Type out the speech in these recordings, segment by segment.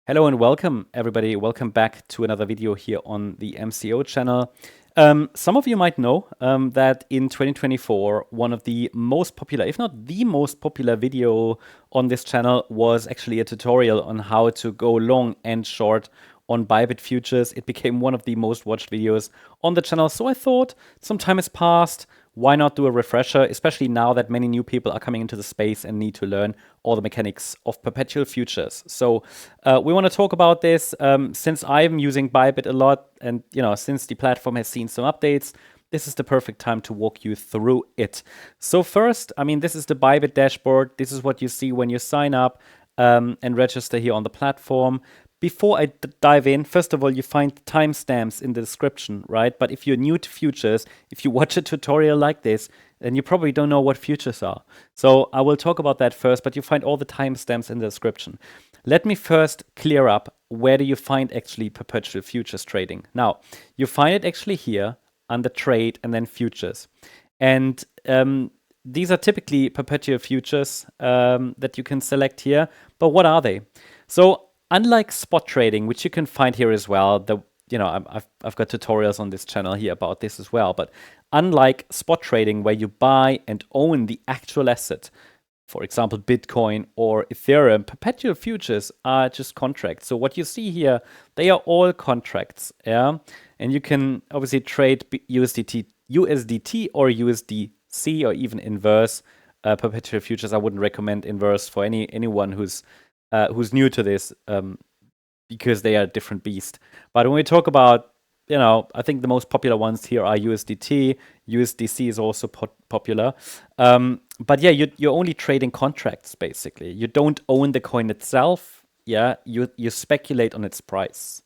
Hello and welcome, everybody. Welcome back to another video here on the MCO channel. Some of you might know that in 2024, one of the most popular, if not the most popular video on this channel was actually a tutorial on how to go long and short on Bybit Futures. It became one of the most watched videos on the channel. So I thought some time has passed. Why not do a refresher, especially now that many new people are coming into the space and need to learn all the mechanics of perpetual futures. So we want to talk about this since I'm using Bybit a lot, and since the platform has seen some updates. This is the perfect time to walk you through it. So first, this is the Bybit dashboard. This is what you see when you sign up and register here on the platform. Before I dive in, first of all, you find timestamps in the description, right? But if you're new to futures, if you watch a tutorial like this, then you probably don't know what futures are. So I will talk about that first, but you find all the timestamps in the description. Let me first clear up, where do you find actually perpetual futures trading? Now, you find it actually here under trade and then futures. And these are typically perpetual futures that you can select here. But what are they? So unlike spot trading, which you can find here as well, I've got tutorials on this channel here about this as well. But unlike spot trading, where you buy and own the actual asset, for example, Bitcoin or Ethereum, perpetual futures are just contracts. So what you see here, they are all contracts, yeah. And you can obviously trade USDT or USDC or even inverse perpetual futures. I wouldn't recommend inverse for anyone who's new to this, because they are a different beast. But when we talk about, I think the most popular ones here are USDT. USDC is also popular. But yeah, you're only trading contracts, basically. You don't own the coin itself. Yeah, you speculate on its price.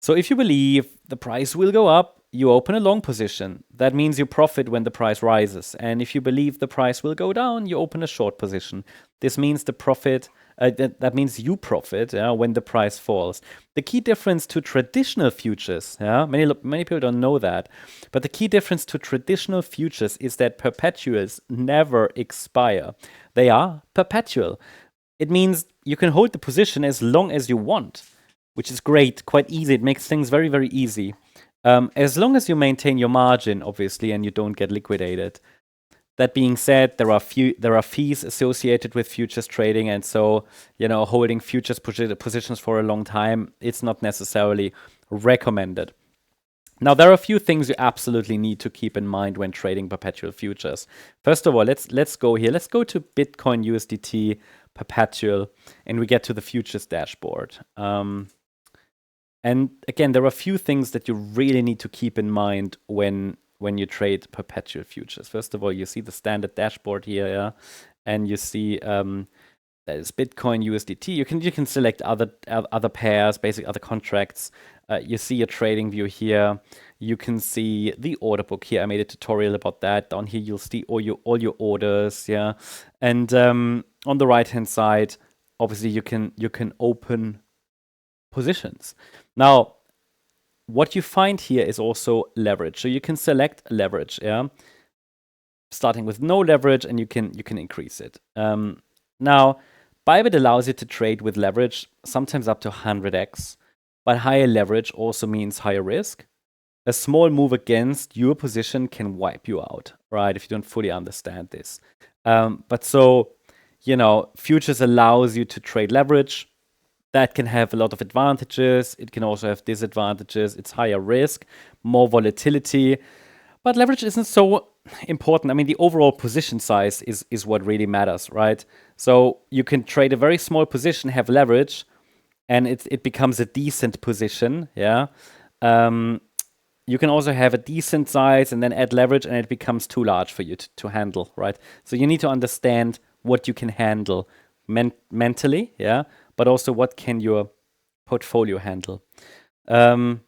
So if you believe the price will go up, you open a long position. That means you profit when the price rises. And if you believe the price will go down, you open a short position. This means the profit. That means you profit when the price falls. The key difference to traditional futures, many people don't know that, but the key difference to traditional futures is that perpetuals never expire. They are perpetual. It means you can hold the position as long as you want, which is great, quite easy. It makes things very, very easy. As long as you maintain your margin, obviously, and you don't get liquidated. That being said, there are fees associated with futures trading, and so holding futures positions for a long time, it's not necessarily recommended. Now, there are a few things you absolutely need to keep in mind when trading perpetual futures. First of all, let's go here. Let's go to Bitcoin USDT perpetual, and we get to the futures dashboard. And again, there are a few things that you really need to keep in mind when you trade perpetual futures. First of all, you see the standard dashboard here, yeah? And you see that is Bitcoin USDT. You can select other pairs, basically other contracts. You see a trading view here. You can see the order book here. I made a tutorial about that. Down here, you'll see all your orders, yeah. And on the right hand side, obviously you can open positions. Now, what you find here is also leverage. So you can select leverage, yeah, starting with no leverage, and you can increase it. Now, Bybit allows you to trade with leverage, sometimes up to 100x, but higher leverage also means higher risk. A small move against your position can wipe you out, right? If you don't fully understand this. But so, futures allows you to trade leverage. That can have a lot of advantages. It can also have disadvantages. It's higher risk, more volatility. But leverage isn't so important. The overall position size is what really matters, right? So you can trade a very small position, have leverage, and it becomes a decent position, yeah? You can also have a decent size and then add leverage, and it becomes too large for you to handle, right? So you need to understand what you can handle mentally, yeah? But also what can your portfolio handle. Then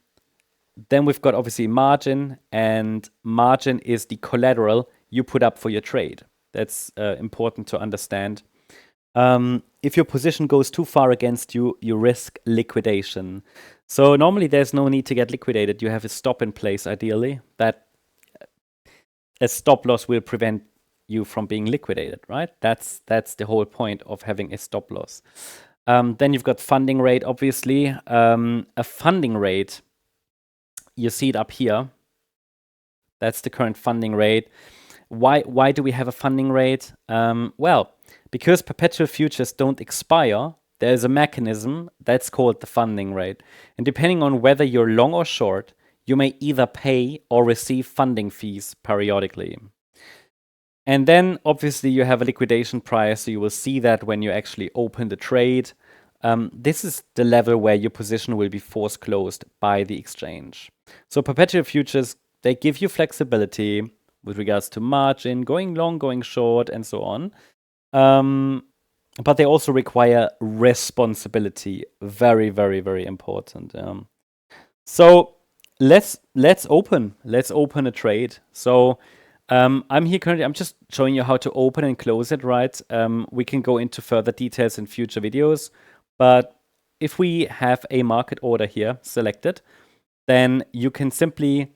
we've got obviously margin, and margin is the collateral you put up for your trade. That's important to understand. If your position goes too far against you, you risk liquidation. So normally there's no need to get liquidated. You have a stop in place, ideally. That a stop loss will prevent you from being liquidated, right? That's the whole point of having a stop loss. Then you've got funding rate, obviously. A funding rate, you see it up here. That's the current funding rate. Why do we have a funding rate? Well, because perpetual futures don't expire, there's a mechanism that's called the funding rate. And depending on whether you're long or short, you may either pay or receive funding fees periodically. And then obviously you have a liquidation price, so you will see that when you actually open the trade. This is the level where your position will be force closed by the exchange. So perpetual futures, they give you flexibility with regards to margin, going long, going short, and so on. But they also require responsibility. Very, very, very important. So let's open a trade. So I'm here currently. I'm just showing you how to open and close it, right? We can go into further details in future videos. But if we have a market order here selected, then you can simply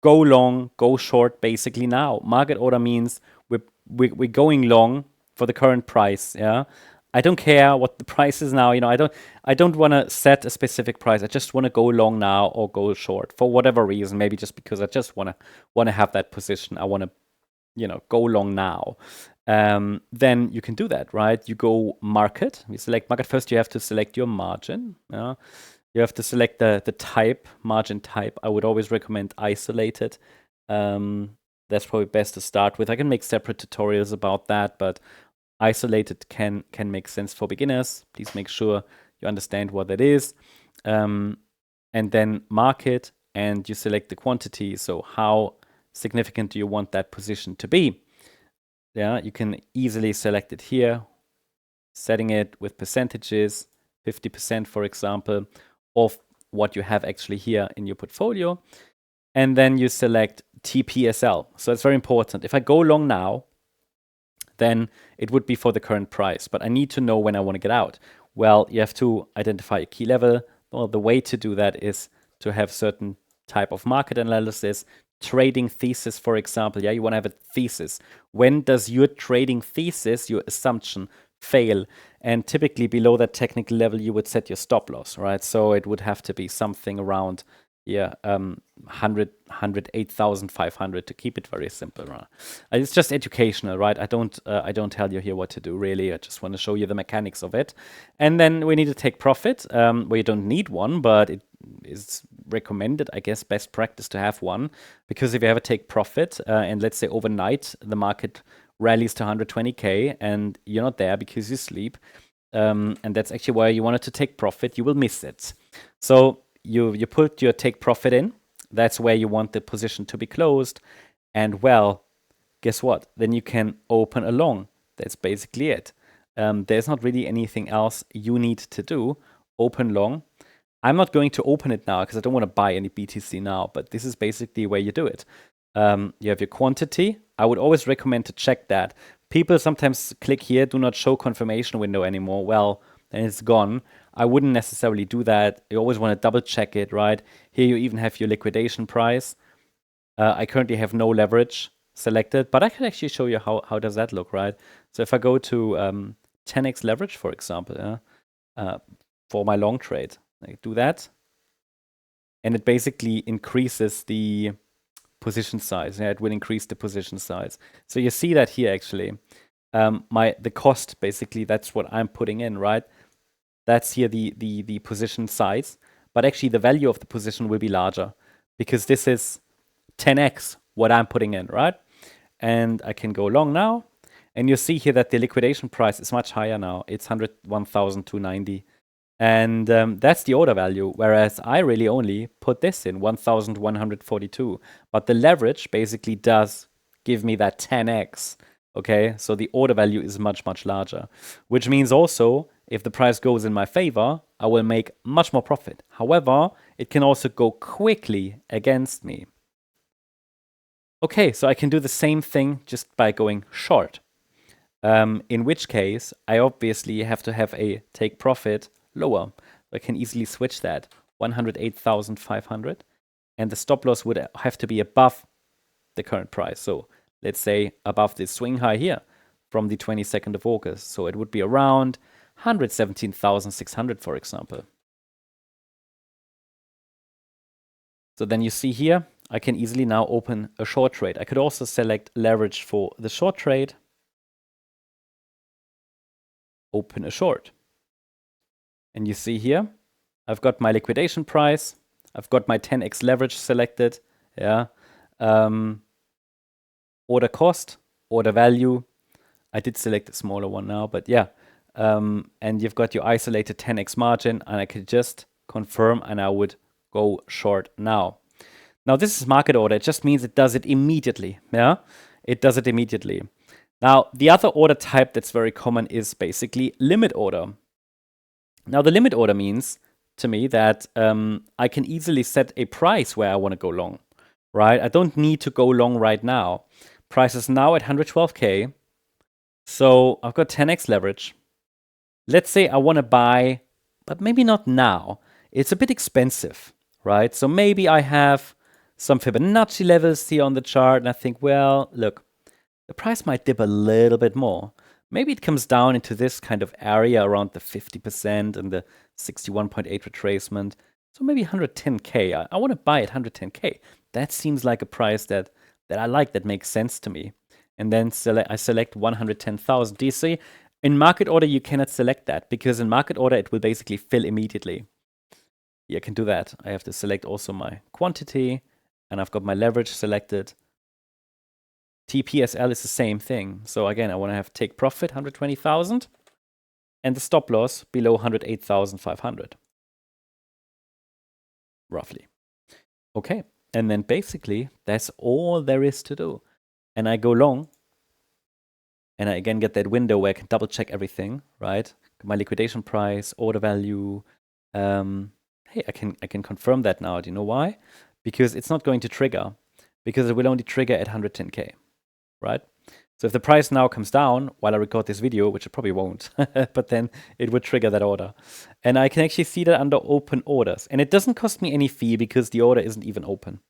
go long, go short basically now. Market order means we're going long for the current price. Yeah, I don't care what the price is now. I don't want to set a specific price. I just want to go long now or go short for whatever reason. Maybe just because I just want to have that position. I want to go long now. Then you can do that, right? You go market. You select market. First, you have to select your margin. Yeah? You have to select the type, margin type. I would always recommend isolated. That's probably best to start with. I can make separate tutorials about that, but isolated can make sense for beginners. Please make sure you understand what that is. And then market, and you select the quantity. So how significant do you want that position to be? Yeah, you can easily select it here, setting it with percentages, 50%, for example, of what you have actually here in your portfolio. And then you select TPSL. So it's very important. If I go long now, then it would be for the current price. But I need to know when I want to get out. Well, you have to identify a key level. Well, the way to do that is to have certain type of market analysis, trading thesis, for example. Yeah, you want to have a thesis. When does your trading thesis, your assumption, fail? And typically below that technical level, you would set your stop loss, right? So it would have to be something around 108,500 to keep it very simple. Right? It's just educational, right? I don't tell you here what to do, really. I just want to show you the mechanics of it. And then we need to take profit. We don't need one, but it is recommended, I guess, best practice to have one, because if you ever take profit and let's say overnight the market rallies to 120K and you're not there because you sleep, and that's actually where you wanted to take profit, you will miss it. So you put your take profit in. That's where you want the position to be closed. And well, guess what? Then you can open a long. That's basically it. There's not really anything else you need to do. Open long. I'm not going to open it now because I don't want to buy any BTC now, but this is basically where you do it. You have your quantity. I would always recommend to check that. People sometimes click here, do not show confirmation window anymore. Well, then it's gone. I wouldn't necessarily do that. You always want to double check it, right? Here you even have your liquidation price. I currently have no leverage selected, but I can actually show you how does that look, right? So if I go to 10x leverage, for example, for my long trade, I do that. And it basically increases the position size. Yeah, it will increase the position size. So you see that here actually. The cost, basically, that's what I'm putting in, right? That's here the position size, but actually the value of the position will be larger because this is 10x what I'm putting in, right? And I can go long now, and you see here that the liquidation price is much higher now. It's 101,290, and that's the order value, whereas I really only put this in 1,142, but the leverage basically does give me that 10x. Okay, so the order value is much, much larger, which means also if the price goes in my favor, I will make much more profit. However, it can also go quickly against me. Okay, so I can do the same thing just by going short. In which case, I obviously have to have a take profit lower. I can easily switch that, 108,500. And the stop loss would have to be above the current price. So let's say above this swing high here from the 22nd of August. So it would be around 117,600, for example. So then you see here, I can easily now open a short trade. I could also select leverage for the short trade, open a short. And you see here, I've got my liquidation price, I've got my 10x leverage selected, yeah. Order cost, order value. I did select a smaller one now, but yeah. And you've got your isolated 10x margin, and I could just confirm, and I would go short now. Now, this is market order. It just means it does it immediately, yeah? It does it immediately. Now, the other order type that's very common is basically limit order. Now, the limit order means to me that I can easily set a price where I want to go long, right? I don't need to go long right now. Price is now at 112K. So I've got 10x leverage. Let's say I want to buy, but maybe not now. It's a bit expensive, right? So maybe I have some Fibonacci levels here on the chart, and I think, well, look, the price might dip a little bit more. Maybe it comes down into this kind of area around the 50% and the 61.8 retracement. So maybe 110K. I want to buy at 110K. That seems like a price that I like, that makes sense to me. And then I select 110,000. Do you see? In market order, you cannot select that, because in market order, it will basically fill immediately. Yeah, I can do that. I have to select also my quantity, and I've got my leverage selected. TPSL is the same thing. So again, I want to have take profit, 120,000, and the stop loss below 108,500. Roughly. Okay. And then basically, that's all there is to do. And I go long, and I again get that window where I can double check everything, right? My liquidation price, order value. Hey, I can confirm that now. Do you know why? Because it's not going to trigger, because it will only trigger at 110K, right? So if the price now comes down while I record this video, which it probably won't, but then it would trigger that order. And I can actually see that under open orders. And it doesn't cost me any fee because the order isn't even open,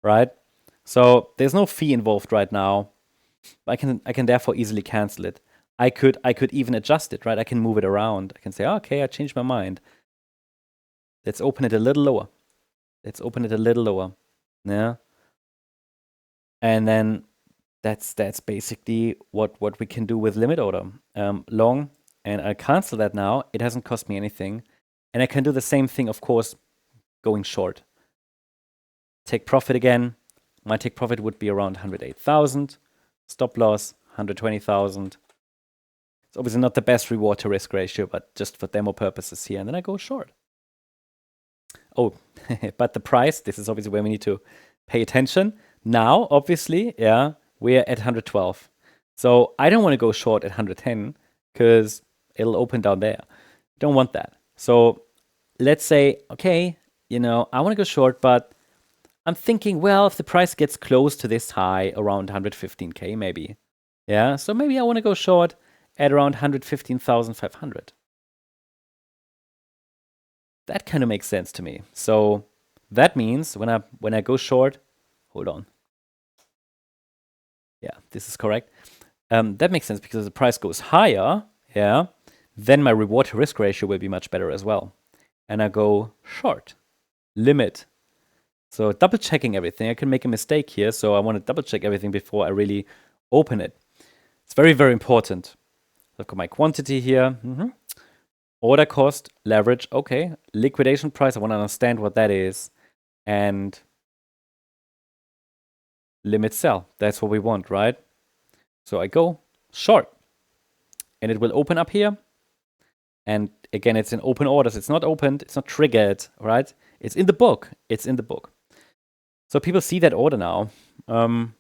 right? So there's no fee involved right now. I can therefore easily cancel it. I could even adjust it, right? I can move it around. I can say, oh, okay, I changed my mind. Let's open it a little lower. Let's open it a little lower. Yeah. And then that's basically what we can do with limit order. Long, and I cancel that now. It hasn't cost me anything. And I can do the same thing, of course, going short. Take profit again. My take profit would be around 108,000. Stop loss, 120,000. It's obviously not the best reward to risk ratio, but just for demo purposes here. And then I go short. Oh, but the price, this is obviously where we need to pay attention. Now, obviously, yeah, we're at 112. So I don't want to go short at 110 because it'll open down there. Don't want that. So let's say, okay, I want to go short, but I'm thinking, well, if the price gets close to this high, around 115K maybe. Yeah, so maybe I want to go short at around 115,500. That kind of makes sense to me. So that means when I go short, hold on. Yeah, this is correct. That makes sense because the price goes higher, yeah, then my reward to risk ratio will be much better as well. And I go short, limit. So double checking everything. I can make a mistake here, so I want to double check everything before I really open it. It's very, very important. I've got my quantity here. Order cost, leverage, okay. Liquidation price, I want to understand what that is. And limit sell, that's what we want, right? So I go short. And it will open up here. And again, it's in open orders. It's not opened, it's not triggered, right? It's in the book. It's in the book. So people see that order now, but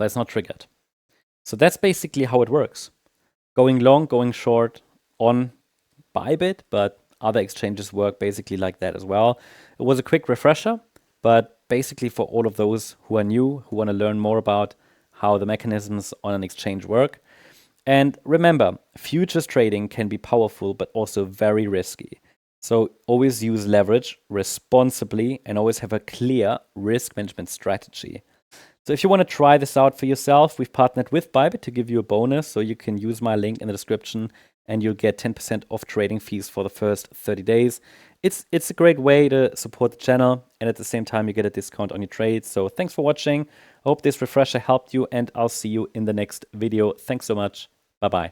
it's not triggered. So that's basically how it works. Going long, going short on Bybit, but other exchanges work basically like that as well. It was a quick refresher, but basically for all of those who are new, who want to learn more about how the mechanisms on an exchange work. And remember, futures trading can be powerful, but also very risky. So always use leverage responsibly and always have a clear risk management strategy. So if you want to try this out for yourself, we've partnered with Bybit to give you a bonus. So you can use my link in the description and you'll get 10% off trading fees for the first 30 days. It's a great way to support the channel, and at the same time you get a discount on your trades. So thanks for watching. I hope this refresher helped you, and I'll see you in the next video. Thanks so much. Bye-bye.